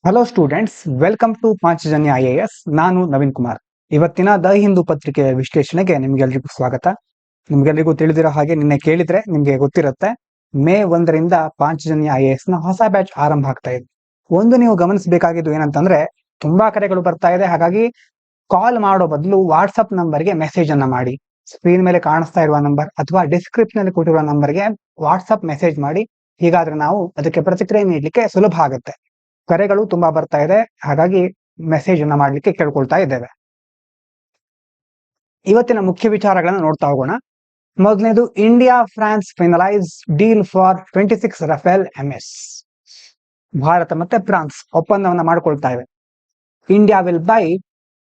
Hello students, welcome to Panchajanya IAS. ನಾನು ನವೀನ್ ಕುಮಾರ್. ಇವತ್ತಿನ the Hindu ಪತ್ರಿಕೆಯ ವಿಶ್ಲೇಷಣೆಗೆ ನಿಮ್ಗೆಲ್ರಿಗೂ ಸ್ವಾಗತ. ನಿಮ್ಗೆಲ್ರಿಗೂ ತಿಳಿದಿರೋ ಹಾಗೆ ನಿನ್ನೆ ಕೇಳಿದ್ರೆ ನಿಮ್ಗೆ ಗೊತ್ತಿರುತ್ತೆ, ಮೇ 1ರಿಂದ ಪಾಂಚಜನ್ಯ IAS ನ ಹೊಸ ಬ್ಯಾಚ್ ಆರಂಭ ಆಗ್ತಾ ಇದೆ. ಒಂದು ನೀವು ಗಮನಿಸಬೇಕಾಗಿದ್ದು ಏನಂತಂದ್ರೆ, ತುಂಬಾ ಕರೆಗಳು ಬರ್ತಾ ಇದೆ. ಹಾಗಾಗಿ ಕಾಲ್ ಮಾಡೋ ಬದಲು ವಾಟ್ಸ್ಆಪ್ ನಂಬರ್ಗೆ ಮೆಸೇಜ್ ಅನ್ನ ಮಾಡಿ. ಸ್ಕ್ರೀನ್ ಮೇಲೆ ಕಾಣಿಸ್ತಾ ಇರುವ ನಂಬರ್ ಅಥವಾ ಡಿಸ್ಕ್ರಿಪ್ಷನ್ ಅಲ್ಲಿ ಕೊಟ್ಟಿರುವ ನಂಬರ್ಗೆ ವಾಟ್ಸ್ಆಪ್ ಮೆಸೇಜ್ ಮಾಡಿ. ಹೀಗಾದ್ರೆ ನಾವು ಅದಕ್ಕೆ ಪ್ರತಿಕ್ರಿಯೆ ನೀಡಲಿಕ್ಕೆ ಸುಲಭ ಆಗುತ್ತೆ. ಕರೆಗಳು ತುಂಬಾ ಬರ್ತಾ ಇದೆ, ಹಾಗಾಗಿ ಮೆಸೇಜ್ ಅನ್ನ ಮಾಡ್ಲಿಕ್ಕೆ ಕೇಳ್ಕೊಳ್ತಾ ಇದ್ದೇವೆ. ಇವತ್ತಿನ ಮುಖ್ಯ ವಿಚಾರಗಳನ್ನ ನೋಡ್ತಾ ಹೋಗೋಣ. ಮೊದಲನೇದು, India France finalise deal for 26 Rafale MS. ಭಾರತ ಮತ್ತೆ ಫ್ರಾನ್ಸ್ ಒಪ್ಪಂದವನ್ನ ಮಾಡ್ಕೊಳ್ತಾ ಇವೆ. India will buy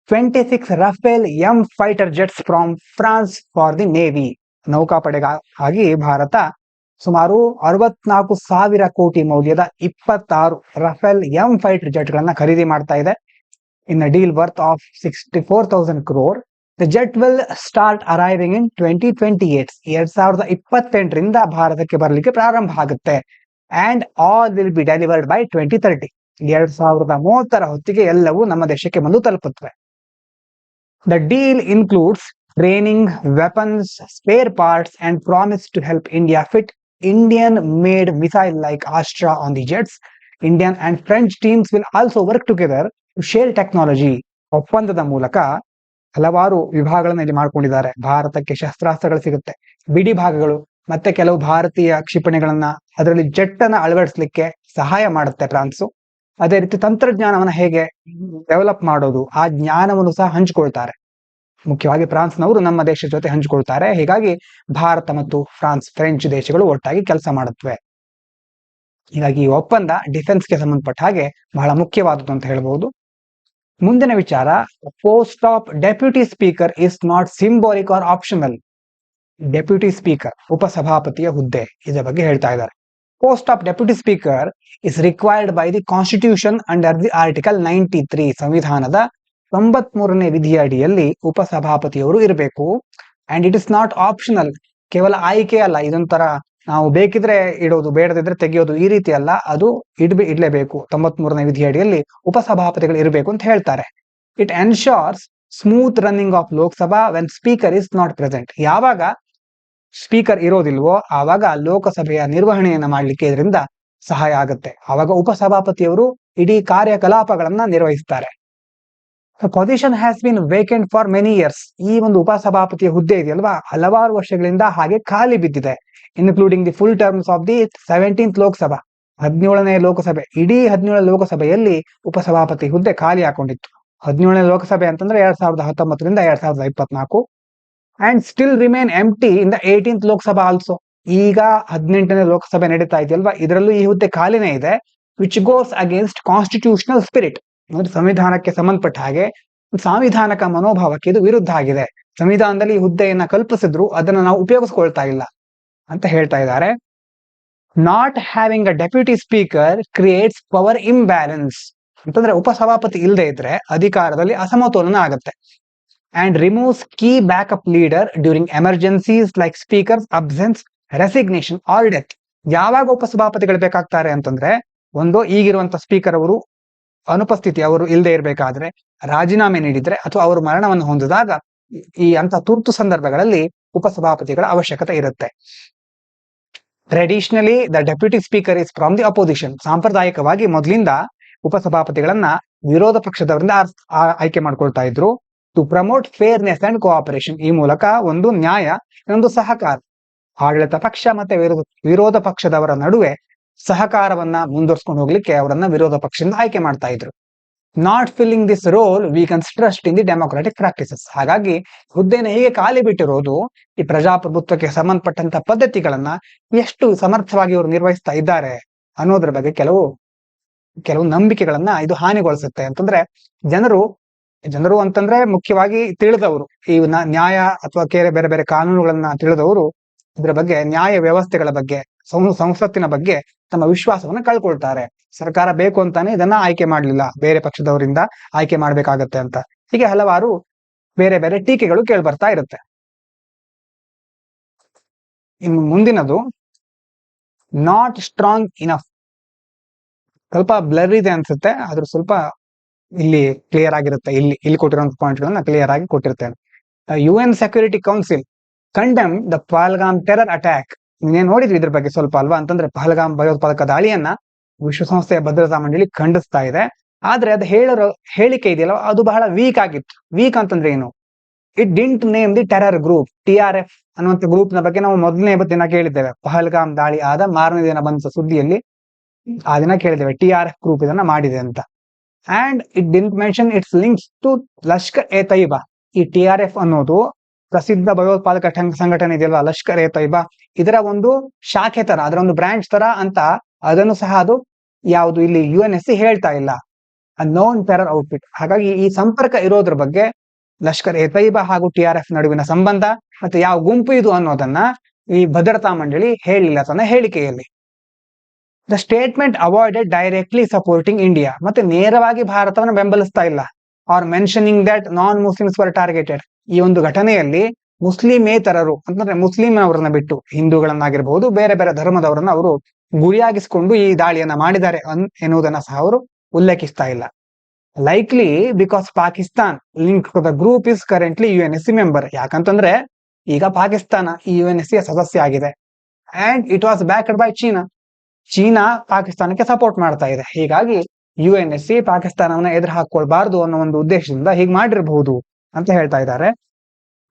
26 Rafale M fighter jets from France for the navy. ನೌಕಾಪಡೆಗಾಗಿ ಭಾರತ ಸುಮಾರು 64,000 ಕೋಟಿ ಮೌಲ್ಯದ 26 ರಫೇಲ್ M ಫೈಟರ್ ಜೆಟ್ ಗಳನ್ನ ಖರೀದಿ ಮಾಡ್ತಾ ಇದೆ. In a deal worth of 64,000 crore. The jet will start arriving in 2028. 2028ರಿಂದ ಭಾರತಕ್ಕೆ ಬರಲಿಕ್ಕೆ ಪ್ರಾರಂಭ ಆಗುತ್ತೆ. And all will be delivered by 2030. 2030ರ ಹೊತ್ತಿಗೆ ಎಲ್ಲವೂ ನಮ್ಮ ದೇಶಕ್ಕೆ ಬಂದು ತಲುಪುತ್ತವೆ. The deal includes training, weapons, spare parts and promise to help India fit Indian-made missile like Astra on the jets. Indian and French teams will also work together to share technology. ಒಪ್ಪಂದದ ಮೂಲಕ ಹಲವಾರು ವಿಭಾಗಗಳನ್ನು ಇಲ್ಲಿ ಮಾಡ್ಕೊಂಡಿದ್ದಾರೆ. ಭಾರತಕ್ಕೆ ಶಸ್ತ್ರಾಸ್ತ್ರಗಳು ಸಿಗುತ್ತೆ, ಬಿಡಿ ಭಾಗಗಳು, ಮತ್ತೆ ಕೆಲವು ಭಾರತೀಯ ಕ್ಷಿಪಣಿಗಳನ್ನ ಅದರಲ್ಲಿ ಜೆಟ್ ಅನ್ನ ಅಳವಡಿಸಲಿಕ್ಕೆ ಸಹಾಯ ಮಾಡುತ್ತೆ ಫ್ರಾನ್ಸು. ಅದೇ ರೀತಿ ತಂತ್ರಜ್ಞಾನವನ್ನ ಹೇಗೆ ಡೆವಲಪ್ ಮಾಡೋದು, ಆ ಜ್ಞಾನವನ್ನು ಸಹ ಹಂಚಿಕೊಳ್ತಾರೆ. ಮುಖ್ಯವಾಗಿ ಫ್ರಾನ್ಸ್ನವರು ನಮ್ಮ ದೇಶದ ಜೊತೆ ಹಂಚಿಕೊಳ್ತಾರೆ. ಹೀಗಾಗಿ ಭಾರತ ಮತ್ತು ಫ್ರೆಂಚ್ ದೇಶಗಳು ಒಟ್ಟಾಗಿ ಕೆಲಸ ಮಾಡುತ್ತವೆ. ಹೀಗಾಗಿ ಈ ಒಪ್ಪಂದ ಡಿಫೆನ್ಸ್ಗೆ ಸಂಬಂಧಪಟ್ಟ ಹಾಗೆ ಬಹಳ ಮುಖ್ಯವಾದದ್ದು ಅಂತ ಹೇಳ್ಬಹುದು. ಮುಂದಿನ ವಿಚಾರ, post of deputy speaker is not symbolic or optional. Deputy speaker, ಉಪಸಭಾಪತಿಯ ಹುದ್ದೆ, ಇದರ ಬಗ್ಗೆ ಹೇಳ್ತಾ ಇದ್ದಾರೆ. Post of deputy speaker is required by the constitution under the article 93. ಸಂವಿಧಾನದ 93ನೇ ವಿಧಿಯ ಅಡಿಯಲ್ಲಿ ಉಪಸಭಾಪತಿಯವರು ಇರಬೇಕು. And it is not optional. ಕೇವಲ ಆಯ್ಕೆ ಅಲ್ಲ, ಇದೊಂಥರ ನಾವು ಬೇಕಿದ್ರೆ ಇಡೋದು, ಬೇಡದಿದ್ರೆ ತೆಗೆಯೋದು, ಈ ರೀತಿ ಅಲ್ಲ, ಅದು ಇಡ್ಲೇಬೇಕು. 93ನೇ ವಿಧಿಯ ಅಡಿಯಲ್ಲಿ ಉಪಸಭಾಪತಿಗಳು ಇರಬೇಕು ಅಂತ ಹೇಳ್ತಾರೆ. It ensures smooth running of Lok Sabha when speaker is not present. ಯಾವಾಗ ಸ್ಪೀಕರ್ ಇರೋದಿಲ್ವೋ ಆವಾಗ ಲೋಕಸಭೆಯ ನಿರ್ವಹಣೆಯನ್ನ ಮಾಡಲಿಕ್ಕೆ ಇದರಿಂದ ಸಹಾಯ ಆಗುತ್ತೆ. ಆವಾಗ ಉಪಸಭಾಪತಿಯವರು ಇಡೀ ಕಾರ್ಯಕಲಾಪಗಳನ್ನ ನಿರ್ವಹಿಸ್ತಾರೆ. Position has been vacant for many years. ಈ ಒಂದು ಉಪಸಭಾಪತಿಯ ಹುದ್ದೆ ಇದೆಯಲ್ವಾ, ಹಲವಾರು ವರ್ಷಗಳಿಂದ ಹಾಗೆ ಖಾಲಿ ಬಿದ್ದಿದೆ. Including the full terms of the 17th Lok Sabha. 17ನೇ ಲೋಕಸಭೆ, ಇಡೀ 17ನೇ ಲೋಕಸಭೆಯಲ್ಲಿ ಉಪಸಭಾಪತಿ ಹುದ್ದೆ ಖಾಲಿ ಹಾಕೊಂಡಿತ್ತು. 17ನೇ ಲೋಕಸಭೆ ಅಂತಂದ್ರೆ 2019ರಿಂದ 2024. And still remain empty in the 18th Lok Sabha also. ಈಗ 18ನೇ ಲೋಕಸಭೆ ನಡೀತಾ ಇದೆಯಲ್ವಾ, ಇದರಲ್ಲೂ ಈ ಹುದ್ದೆ ಖಾಲಿನೇ ಇದೆ. Which goes against constitutional spirit. ಸಂವಿಧಾನಕ್ಕೆ ಸಂಬಂಧಪಟ್ಟ ಹಾಗೆ ಸಾಂವಿಧಾನಿಕ ಮನೋಭಾವಕ್ಕೆ ಇದು ವಿರುದ್ಧ ಆಗಿದೆ. ಸಂವಿಧಾನದಲ್ಲಿ ಈ ಹುದ್ದೆಯನ್ನ ಕಲ್ಪಿಸಿದ್ರು ಅದನ್ನ ನಾವು ಉಪಯೋಗಿಸ್ಕೊಳ್ತಾ ಇಲ್ಲ ಅಂತ ಹೇಳ್ತಾ ಇದ್ದಾರೆ. Not having a deputy speaker creates power imbalance. ಅಂತಂದ್ರೆ ಉಪಸಭಾಪತಿ ಇಲ್ಲದೆ ಇದ್ರೆ ಅಧಿಕಾರದಲ್ಲಿ ಅಸಮತೋಲನ ಆಗುತ್ತೆ. And removes key backup leader during emergencies like speaker's absence, resignation or death. ಯಾವಾಗ ಉಪಸಭಾಪತಿಗಳು ಬೇಕಾಗ್ತಾರೆ ಅಂತಂದ್ರೆ, ಒಂದು ಈಗಿರುವಂತ ಸ್ಪೀಕರ್ ಅವರು ಅನುಪಸ್ಥಿತಿ, ಅವರು ಇಲ್ಲದೆ ಇರಬೇಕಾದ್ರೆ, ರಾಜೀನಾಮೆ ನೀಡಿದ್ರೆ, ಅಥವಾ ಅವರು ಮರಣವನ್ನು ಹೊಂದಿದಾಗ, ಈ ಅಂತ ತುರ್ತು ಸಂದರ್ಭಗಳಲ್ಲಿ ಉಪಸಭಾಪತಿಗಳ ಅವಶ್ಯಕತೆ ಇರುತ್ತೆ. Traditionally the deputy speaker is from the opposition. ಸಾಂಪ್ರದಾಯಿಕವಾಗಿ ಮೊದಲಿಂದ ಉಪಸಭಾಪತಿಗಳನ್ನ ವಿರೋಧ ಪಕ್ಷದವರಿಂದ ಆಯ್ಕೆ ಮಾಡ್ಕೊಳ್ತಾ ಇದ್ರು. To promote fairness and cooperation. ಈ ಮೂಲಕ ಒಂದು ನ್ಯಾಯ, ಇನ್ನೊಂದು ಸಹಕಾರ, ಆಡಳಿತ ಪಕ್ಷ ಮತ್ತೆ ವಿರೋಧ ಪಕ್ಷದವರ ನಡುವೆ ಸಹಕಾರವನ್ನ ಮುಂದುವರ್ಸ್ಕೊಂಡು ಹೋಗ್ಲಿಕ್ಕೆ ಅವರನ್ನ ವಿರೋಧ ಪಕ್ಷದಿಂದ ಆಯ್ಕೆ ಮಾಡ್ತಾ ಇದ್ರು. Not filling this role weakens trust in the democratic practices. ಹಾಗಾಗಿ ಹುದ್ದೆನ ಹೀಗೆ ಖಾಲಿ ಬಿಟ್ಟಿರೋದು ಈ ಪ್ರಜಾಪ್ರಭುತ್ವಕ್ಕೆ ಸಂಬಂಧಪಟ್ಟಂತ ಪದ್ಧತಿಗಳನ್ನ ಎಷ್ಟು ಸಮರ್ಥವಾಗಿ ಇವರು ನಿರ್ವಹಿಸ್ತಾ ಇದ್ದಾರೆ ಅನ್ನೋದ್ರ ಬಗ್ಗೆ ಕೆಲವು ನಂಬಿಕೆಗಳನ್ನ ಇದು ಹಾನಿಗೊಳಿಸುತ್ತೆ. ಅಂತಂದ್ರೆ ಜನರು ಅಂತಂದ್ರೆ ಮುಖ್ಯವಾಗಿ ತಿಳಿದವರು, ಈ ನ್ಯಾಯ ಅಥವಾ ಬೇರೆ ಬೇರೆ ಕಾನೂನುಗಳನ್ನ ತಿಳಿದವರು ಇದರ ಬಗ್ಗೆ, ನ್ಯಾಯ ವ್ಯವಸ್ಥೆಗಳ ಬಗ್ಗೆ, ಸಂಸತ್ತಿನ ಬಗ್ಗೆ ತಮ್ಮ ವಿಶ್ವಾಸವನ್ನ ಕಳ್ಕೊಳ್ತಾರೆ. ಸರ್ಕಾರ ಬೇಕು ಅಂತಾನೆ ಇದನ್ನ ಆಯ್ಕೆ ಮಾಡ್ಲಿಲ್ಲ, ಬೇರೆ ಪಕ್ಷದವರಿಂದ ಆಯ್ಕೆ ಮಾಡ್ಬೇಕಾಗತ್ತೆ ಅಂತ. ಹೀಗೆ ಹಲವಾರು ಬೇರೆ ಬೇರೆ ಟೀಕೆಗಳು ಕೇಳ್ಬರ್ತಾ ಇರುತ್ತೆ. ಇನ್ನು ಮುಂದಿನದು, ನಾಟ್ ಸ್ಟ್ರಾಂಗ್ ಇನಫ್. ಸ್ವಲ್ಪ ಬ್ಲರ್ ಇದೆ ಅನ್ಸುತ್ತೆ, ಆದ್ರೂ ಸ್ವಲ್ಪ ಇಲ್ಲಿ ಕ್ಲಿಯರ್ ಆಗಿರುತ್ತೆ. ಇಲ್ಲಿ ಕೊಟ್ಟಿರುವಂತ ಪಾಯಿಂಟ್ ಗಳನ್ನ ಕ್ಲಿಯರ್ ಆಗಿ ಕೊಟ್ಟಿರ್ತೇನೆ. UN security council condemn the Pahalgam terror attack. ನೀವೇನ್ ನೋಡಿದ್ರಿ ಇದ್ರ ಬಗ್ಗೆ ಸ್ವಲ್ಪ ಅಲ್ವಾ? ಅಂತಂದ್ರೆ ಪಹಲ್ಗಾಮ್ ಭಯೋತ್ಪಾದಕ ದಾಳಿಯನ್ನ ವಿಶ್ವಸಂಸ್ಥೆಯ ಭದ್ರತಾ ಮಂಡಳಿ ಖಂಡಿಸ್ತಾ ಇದೆ. ಆದ್ರೆ ಅದು ಹೇಳಿಕೆ ಇದೆಯಲ್ಲ, ಅದು ಬಹಳ ವೀಕ್ ಆಗಿತ್ತು. ವೀಕ್ ಅಂತಂದ್ರೆ ಏನು? It didn't name the terror group. TRF ಅನ್ನುವಂತ ಗ್ರೂಪ್ ನ ಬಗ್ಗೆ ನಾವು ಮೊದಲನೇ ದಿನ ಕೇಳಿದ್ದೇವೆ. ಪಹಲ್ಗಾಮ್ ದಾಳಿ ಆದ ಮಾರನೇ ದಿನ ಬಂದ ಸುದ್ದಿಯಲ್ಲಿ ಆ ದಿನ ಕೇಳಿದ್ದೇವೆ TRF ಗ್ರೂಪ್ ಇದನ್ನ ಮಾಡಿದೆ ಅಂತ. And it didn't mention its links to Lashkar e Taiba. ಈ TRF ಅನ್ನೋದು ಪ್ರಸಿದ್ಧ ಭಯೋತ್ಪಾದಕ ಸಂಘಟನೆ ಇದೆಯಲ್ಲ, ಲಷ್ಕರ್ ಎ ತೈಬಾ, ಇದರ ಒಂದು ಶಾಖೆ ತರ, ಅದರ ಒಂದು ಬ್ರಾಂಚ್ ತರ ಅಂತ ಅದನ್ನು ಸಹ ಅದು ಯಾವುದು ಇಲ್ಲಿ UNSC ಹೇಳ್ತಾ ಇಲ್ಲ. Known terror outfit. ಹಾಗಾಗಿ ಈ ಸಂಪರ್ಕ ಇರೋದ್ರ ಬಗ್ಗೆ ಲಷ್ಕರ್ ಎ ತೈಬಾ ಹಾಗೂ TRF ನಡುವಿನ ಸಂಬಂಧ ಮತ್ತೆ ಯಾವ ಗುಂಪು ಇದು ಅನ್ನೋದನ್ನ ಈ ಭದ್ರತಾ ಮಂಡಳಿ ಹೇಳಿಲ್ಲ ತನ್ನ ಹೇಳಿಕೆಯಲ್ಲಿ. The statement avoided directly supporting India. ಮತ್ತೆ ನೇರವಾಗಿ ಭಾರತವನ್ನು ಬೆಂಬಲಿಸ್ತಾ ಇಲ್ಲ. Or mentioning that non Muslims were targeted. ಈ ಒಂದು ಘಟನೆಯಲ್ಲಿ ಮುಸ್ಲಿಮೇತರರು ಅಂತಂದ್ರೆ ಮುಸ್ಲಿಂನವರನ್ನ ಬಿಟ್ಟು ಹಿಂದೂಗಳನ್ನಾಗಿರ್ಬಹುದು, ಬೇರೆ ಬೇರೆ ಧರ್ಮದವರನ್ನ ಅವರು ಗುರಿಯಾಗಿಸಿಕೊಂಡು ಈ ದಾಳಿಯನ್ನ ಮಾಡಿದ್ದಾರೆ ಎನ್ನುವುದನ್ನ ಸಹ ಅವರು ಉಲ್ಲೇಖಿಸ್ತಾ ಇಲ್ಲ. Likely because Pakistan link to the group is currently UNSC member. ಯಾಕಂತಂದ್ರೆ ಈಗ ಪಾಕಿಸ್ತಾನ ಈ UNSC ಸದಸ್ಯ ಆಗಿದೆ. And it was backed by China ಪಾಕಿಸ್ತಾನಕ್ಕೆ ಸಪೋರ್ಟ್ ಮಾಡ್ತಾ ಇದೆ. ಹೀಗಾಗಿ UNSC ಪಾಕಿಸ್ತಾನವನ್ನ ಎದುರು ಹಾಕೊಳ್ಬಾರ್ದು ಅನ್ನೋ ಒಂದು ಉದ್ದೇಶದಿಂದ ಹೀಗೆ ಮಾಡಿರಬಹುದು ಅಂತ ಹೇಳ್ತಾ ಇದ್ದಾರೆ.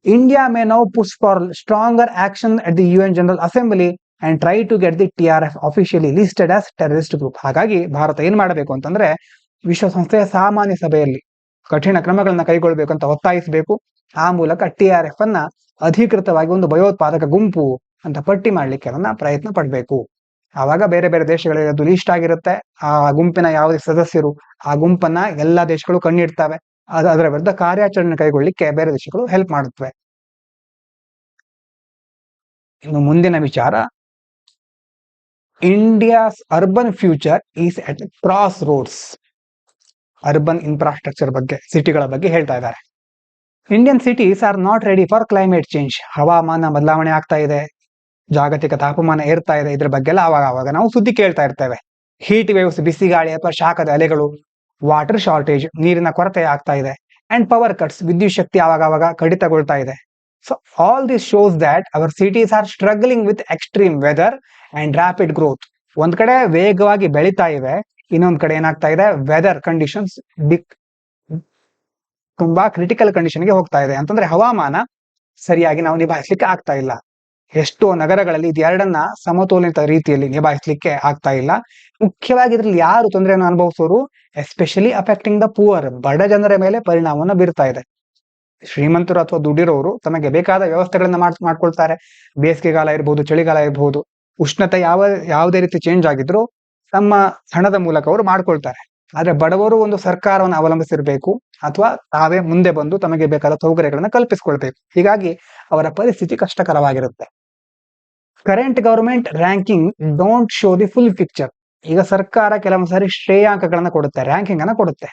India may now push for stronger action at the UN general assembly and try to get the TRF officially listed as terrorist group. ಹಾಗಾಗಿ ಭಾರತ ಏನ್ ಮಾಡಬೇಕು ಅಂತಂದ್ರೆ ವಿಶ್ವಸಂಸ್ಥೆಯ ಸಾಮಾನ್ಯ ಸಭೆಯಲ್ಲಿ ಕಠಿಣ ಕ್ರಮಗಳನ್ನ ಕೈಗೊಳ್ಳಬೇಕು ಅಂತ ಒತ್ತಾಯಿಸಬೇಕು. ಆ ಮೂಲಕ TRF ಅನ್ನ ಅಧಿಕೃತವಾಗಿ ಒಂದು ಭಯೋತ್ಪಾದಕ ಗುಂಪು ಅಂತ ಪಟ್ಟಿ ಮಾಡ್ಲಿಕ್ಕೆ ಅದನ್ನ ಪ್ರಯತ್ನ ಪಡಬೇಕು. ಆವಾಗ ಬೇರೆ ಬೇರೆ ದೇಶಗಳಿಗೆ ಅದು ಲೀಸ್ಟ್ ಆಗಿರುತ್ತೆ. ಆ ಗುಂಪಿನ ಯಾವುದೇ ಸದಸ್ಯರು ಆ ಗುಂಪನ್ನ ಎಲ್ಲಾ ದೇಶಗಳು ಕಣ್ಣಿಡ್ತವೆ. ಅದರ ವಿರುದ್ಧ ಕಾರ್ಯಾಚರಣೆ ಕೈಗೊಳ್ಳಿಕ್ಕೆ ಬೇರೆ ದೇಶಗಳು ಹೆಲ್ಪ್ ಮಾಡುತ್ತವೆ. ಇನ್ನು ಮುಂದಿನ ವಿಚಾರ, India's urban future is at crossroads. Urban infrastructure ಬಗ್ಗೆ, ಸಿಟಿಗಳ ಬಗ್ಗೆ ಹೇಳ್ತಾ ಇದ್ದಾರೆ. Indian cities are not ready for climate change. ಹವಾಮಾನ ಬದಲಾವಣೆ ಆಗ್ತಾ ಇದೆ, ಜಾಗತಿಕ ತಾಪಮಾನ ಏರ್ತಾ ಇದೆ. ಇದ್ರ ಬಗ್ಗೆ ಎಲ್ಲ ಆವಾಗ ನಾವು ಸುದ್ದಿ ಕೇಳ್ತಾ ಇರ್ತೇವೆ. ಹೀಟ್ ವೇವ್ಸ್, ಬಿಸಿ ಗಾಳಿ ಅಥವಾ ಶಾಖದ ಅಲೆಗಳು, ವಾಟರ್ ಶಾರ್ಟೇಜ್, ನೀರಿನ ಕೊರತೆ ಆಗ್ತಾ ಇದೆ. ಅಂಡ್ ಪವರ್ ಕಟ್ಸ್, ವಿದ್ಯುತ್ ಶಕ್ತಿ ಆವಾಗ ಕಡಿತಗೊಳ್ತಾ ಇದೆ. So all this shows that our cities are struggling with extreme weather and rapid growth. ಒಂದ್ ಕಡೆ ವೇಗವಾಗಿ ಬೆಳೀತಾ ಇವೆ, ಇನ್ನೊಂದ್ ಕಡೆ ಏನಾಗ್ತಾ ಇದೆ, ವೆದರ್ ಕಂಡೀಷನ್ಸ್ ತುಂಬಾ ಕ್ರಿಟಿಕಲ್ ಕಂಡೀಷನ್ಗೆ ಹೋಗ್ತಾ ಇದೆ. ಅಂತಂದ್ರೆ ಹವಾಮಾನ ಸರಿಯಾಗಿ ನಾವು ನಿಭಾಯಿಸ್ಲಿಕ್ಕೆ ಆಗ್ತಾ ಇಲ್ಲ. ಎಷ್ಟೋ ನಗರಗಳಲ್ಲಿ ಇದೆರಡನ್ನ ಸಮತೋಲಿತ ರೀತಿಯಲ್ಲಿ ನಿಭಾಯಿಸ್ಲಿಕ್ಕೆ ಆಗ್ತಾ ಇಲ್ಲ. ಮುಖ್ಯವಾಗಿ ಇದ್ರಲ್ಲಿ ಯಾರು ತೊಂದರೆಯನ್ನು ಅನುಭವಿಸೋರು? ಎಸ್ಪೆಷಲಿ ಅಫೆಕ್ಟಿಂಗ್ ದ ಪುವರ್, ಬಡ ಜನರ ಮೇಲೆ ಪರಿಣಾಮವನ್ನು ಬೀರ್ತಾ ಇದೆ. ಶ್ರೀಮಂತರು ಅಥವಾ ದುಡ್ಡಿರೋರು ತಮಗೆ ಬೇಕಾದ ವ್ಯವಸ್ಥೆಗಳನ್ನ ಮಾಡ್ಕೊಳ್ತಾರೆ. ಬೇಸಿಗೆಗಾಲ ಇರಬಹುದು, ಚಳಿಗಾಲ ಇರಬಹುದು, ಉಷ್ಣತೆ ಯಾವುದೇ ರೀತಿ ಚೇಂಜ್ ಆಗಿದ್ರು ತಮ್ಮ ಹಣದ ಮೂಲಕ ಅವರು ಮಾಡ್ಕೊಳ್ತಾರೆ. ಆದ್ರೆ ಬಡವರು ಒಂದು ಸರ್ಕಾರವನ್ನು ಅವಲಂಬಿಸಿರ್ಬೇಕು ಅಥವಾ ತಾವೇ ಮುಂದೆ ಬಂದು ತಮಗೆ ಬೇಕಾದ ಸೌಕರ್ಯಗಳನ್ನ ಕಲ್ಪಿಸಿಕೊಳ್ಬೇಕು. ಹೀಗಾಗಿ ಅವರ ಪರಿಸ್ಥಿತಿ ಕಷ್ಟಕರವಾಗಿರುತ್ತೆ. Current government ranking don't show the full picture. ಈಗ ಸರ್ಕಾರ ಕೆಲವೊಂದು ಸಾರಿ ಶ್ರೇಯಾಂಕಗಳನ್ನ ಕೊಡುತ್ತೆ, ರ್ಯಾಂಕಿಂಗ್ ಅನ್ನ ಕೊಡುತ್ತೆ.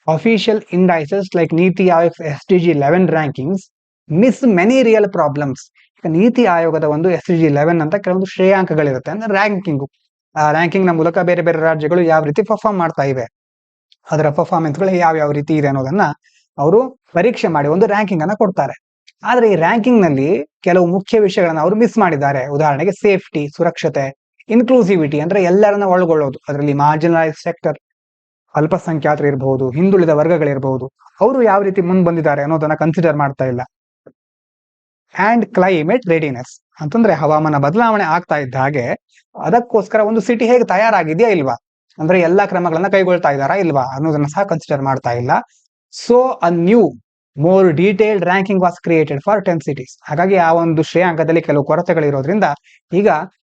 ಅಫಿಷಿಯಲ್ ಇಂಡೈಸಸ್ ಲೈಕ್ ನೀತಿ Aayog SDG 11 rankings miss many real problems. ಈಗ ನೀತಿ ಆಯೋಗದ ಒಂದು SDG 11 ಅಂತ ಕೆಲವೊಂದು ಶ್ರೇಯಾಂಕಗಳಿರುತ್ತೆ, ಅಂದ್ರೆ ರ್ಯಾಂಕಿಂಗು. ಆ ರ್ಯಾಂಕಿಂಗ್ ನ ಮೂಲಕ ಬೇರೆ ಬೇರೆ ರಾಜ್ಯಗಳು ಯಾವ ರೀತಿ ಪರ್ಫಾರ್ಮ್ ಮಾಡ್ತಾ ಇವೆ, ಅದರ ಪರ್ಫಾರ್ಮೆನ್ಸ್ ಗಳು ಯಾವ ರೀತಿ ಇದೆ ಅನ್ನೋದನ್ನ ಅವರು ಪರೀಕ್ಷೆ ಮಾಡಿ ಒಂದು ರ್ಯಾಂಕಿಂಗ್ ಅನ್ನ ಕೊಡ್ತಾರೆ. ಆದ್ರೆ ಈ ರ್ಯಾಂಕಿಂಗ್ ನಲ್ಲಿ ಕೆಲವು ಮುಖ್ಯ ವಿಷಯಗಳನ್ನ ಅವರು ಮಿಸ್ ಮಾಡಿದ್ದಾರೆ. ಉದಾಹರಣೆಗೆ ಸೇಫ್ಟಿ, ಸುರಕ್ಷತೆ, ಇನ್ಕ್ಲೂಸಿವಿಟಿ ಅಂದ್ರೆ ಎಲ್ಲರನ್ನ ಒಳಗೊಳ್ಳೋದು. ಅದರಲ್ಲಿ ಮಾರ್ಜಿನಲೈಸ್ ಸೆಕ್ಟರ್, ಅಲ್ಪಸಂಖ್ಯಾತರು ಇರಬಹುದು, ಹಿಂದುಳಿದ ವರ್ಗಗಳಿರಬಹುದು, ಅವರು ಯಾವ ರೀತಿ ಮುಂದೆ ಬಂದಿದ್ದಾರೆ ಅನ್ನೋದನ್ನ ಕನ್ಸಿಡರ್ ಮಾಡ್ತಾ ಇಲ್ಲ. ಅಂಡ್ ಕ್ಲೈಮೇಟ್ ರೆಡಿನೆಸ್ ಅಂತಂದ್ರೆ ಹವಾಮಾನ ಬದಲಾವಣೆ ಆಗ್ತಾ ಇದ್ದ ಹಾಗೆ ಅದಕ್ಕೋಸ್ಕರ ಒಂದು ಸಿಟಿ ಹೇಗೆ ತಯಾರಾಗಿದೆಯಾ ಇಲ್ವಾ, ಅಂದ್ರೆ ಎಲ್ಲಾ ಕ್ರಮಗಳನ್ನ ಕೈಗೊಳ್ತಾ ಇದ್ದಾರಾ ಇಲ್ವಾ ಅನ್ನೋದನ್ನ ಸಹ ಕನ್ಸಿಡರ್ ಮಾಡ್ತಾ ಇಲ್ಲ. So a new more detailed ranking was created for 10 cities. ಹಾಗಾಗಿ ಆ ಒಂದು ಶ್ರೇಯಾಂಕದಲ್ಲಿ ಕೆಲವು ಕೊರತೆಗಳಿರೋದ್ರಿಂದ ಈಗ